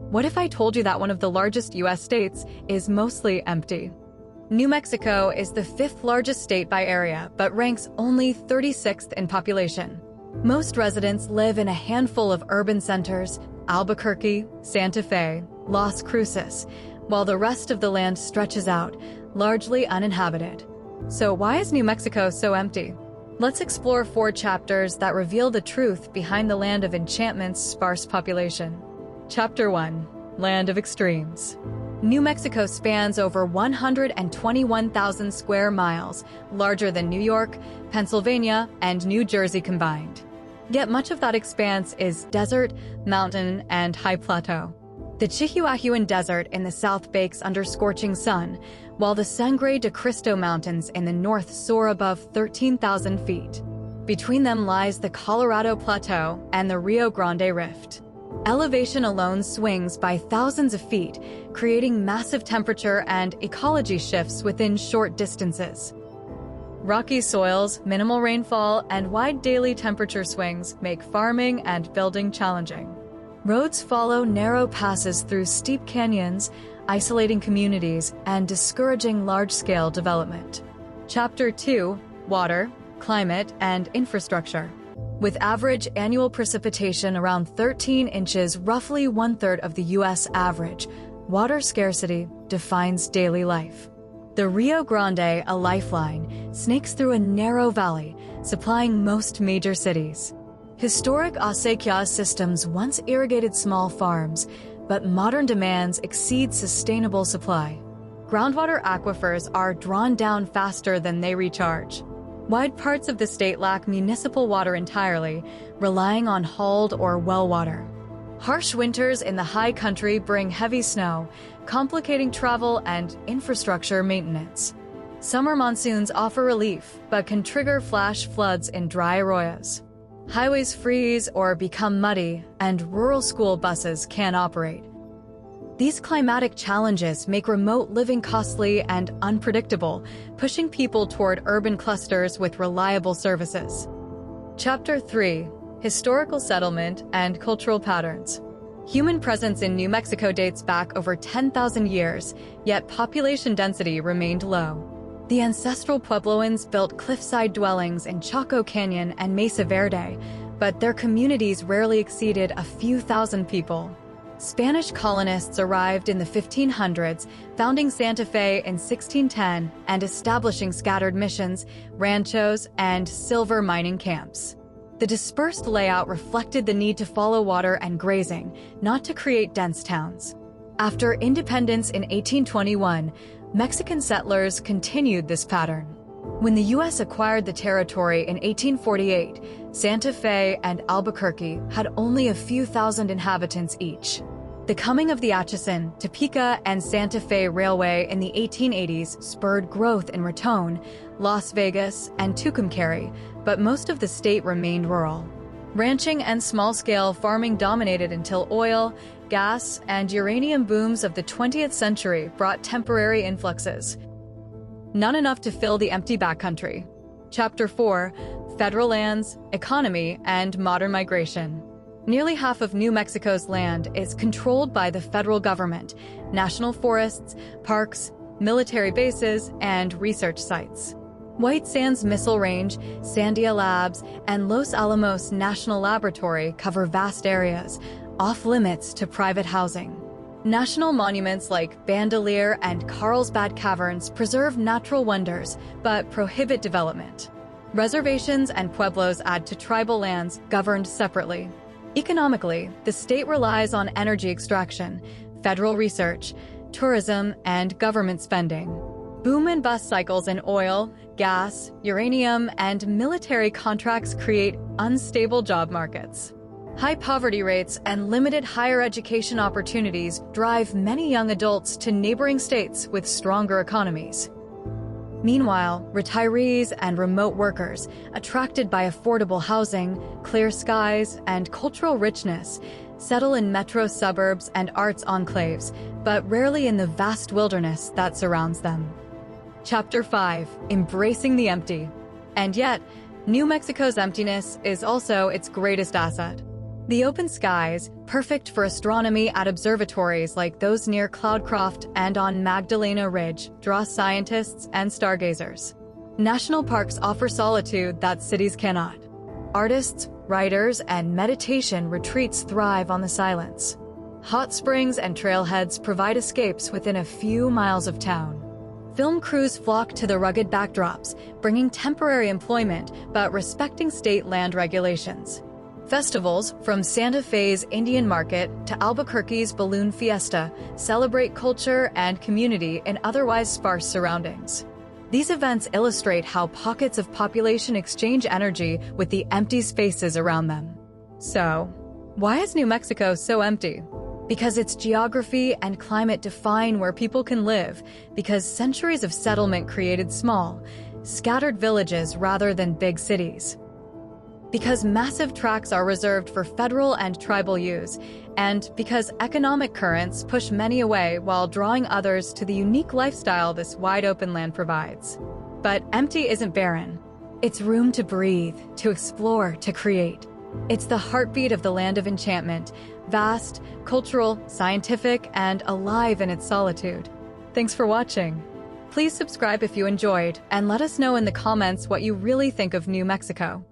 What if I told you that one of the largest US states is mostly empty? New Mexico is the 5th largest state by area, but ranks only 36th in population. Most residents live in a handful of urban centers: Albuquerque, Santa Fe, Las Cruces, while the rest of the land stretches out, largely uninhabited. So why is New Mexico so empty? Let's explore 4 chapters that reveal the truth behind the land of enchantment's sparse population. Chapter 1: Land of Extremes. New Mexico spans over 121,000 square miles, larger than New York, Pennsylvania, and New Jersey combined. Yet much of that expanse is desert, mountain, and high plateau. The Chihuahuan Desert in the south bakes under scorching sun, while the Sangre de Cristo Mountains in the north soar above 13,000 feet. Between them lies the Colorado Plateau and the Rio Grande Rift. Elevation alone swings by thousands of feet, creating massive temperature and ecology shifts within short distances. Rocky soils, minimal rainfall, and wide daily temperature swings make farming and building challenging. Roads follow narrow passes through steep canyons, isolating communities and discouraging large-scale development. Chapter 2: Water, Climate, and Infrastructure. With average annual precipitation around 13 inches, roughly 1/3 of the U.S. average, water scarcity defines daily life. The Rio Grande, a lifeline, snakes through a narrow valley, supplying most major cities. Historic acequia systems once irrigated small farms, but modern demands exceed sustainable supply. Groundwater aquifers are drawn down faster than they recharge. Wide parts of the state lack municipal water entirely, relying on hauled or well water. Harsh winters in the high country bring heavy snow, complicating travel and infrastructure maintenance. Summer monsoons offer relief, but can trigger flash floods in dry arroyos. Highways freeze or become muddy, and rural school buses can't operate. These climatic challenges make remote living costly and unpredictable, pushing people toward urban clusters with reliable services. Chapter 3: Historical Settlement and Cultural Patterns. Human presence in New Mexico dates back over 10,000 years, yet population density remained low. The ancestral Puebloans built cliffside dwellings in Chaco Canyon and Mesa Verde, but their communities rarely exceeded a few thousand people. Spanish colonists arrived in the 1500s, founding Santa Fe in 1610 and establishing scattered missions, ranchos, and silver mining camps. The dispersed layout reflected the need to follow water and grazing, not to create dense towns. After independence in 1821, Mexican settlers continued this pattern. When the U.S. acquired the territory in 1848, Santa Fe and Albuquerque had only a few thousand inhabitants each. The coming of the Atchison, Topeka, and Santa Fe Railway in the 1880s spurred growth in Raton, Las Vegas, and Tucumcari, but most of the state remained rural. Ranching and small-scale farming dominated until oil, gas, and uranium booms of the 20th century brought temporary influxes. None enough to fill the empty backcountry. Chapter 4: Federal Lands, Economy, and Modern Migration. Nearly half of New Mexico's land is controlled by the federal government: national forests, parks, military bases, and research sites. White Sands Missile Range, Sandia Labs, and Los Alamos National Laboratory cover vast areas, off-limits to private housing. National monuments like Bandelier and Carlsbad Caverns preserve natural wonders, but prohibit development. Reservations and pueblos add to tribal lands governed separately. Economically, the state relies on energy extraction, federal research, tourism, and government spending. Boom and bust cycles in oil, gas, uranium, and military contracts create unstable job markets. High poverty rates and limited higher education opportunities drive many young adults to neighboring states with stronger economies. Meanwhile, retirees and remote workers, attracted by affordable housing, clear skies, and cultural richness, settle in metro suburbs and arts enclaves, but rarely in the vast wilderness that surrounds them. Chapter 5: Embracing the Empty. And yet, New Mexico's emptiness is also its greatest asset. The open skies, perfect for astronomy at observatories like those near Cloudcroft and on Magdalena Ridge, draw scientists and stargazers. National parks offer solitude that cities cannot. Artists, writers, and meditation retreats thrive on the silence. Hot springs and trailheads provide escapes within a few miles of town. Film crews flock to the rugged backdrops, bringing temporary employment but respecting state land regulations. Festivals, from Santa Fe's Indian Market to Albuquerque's Balloon Fiesta, celebrate culture and community in otherwise sparse surroundings. These events illustrate how pockets of population exchange energy with the empty spaces around them. So, why is New Mexico so empty? Because its geography and climate define where people can live, because centuries of settlement created small, scattered villages rather than big cities. Because massive tracts are reserved for federal and tribal use, and because economic currents push many away while drawing others to the unique lifestyle this wide-open land provides. But empty isn't barren. It's room to breathe, to explore, to create. It's the heartbeat of the land of enchantment, vast, cultural, scientific, and alive in its solitude. Thanks for watching. Please subscribe if you enjoyed, and let us know in the comments what you really think of New Mexico.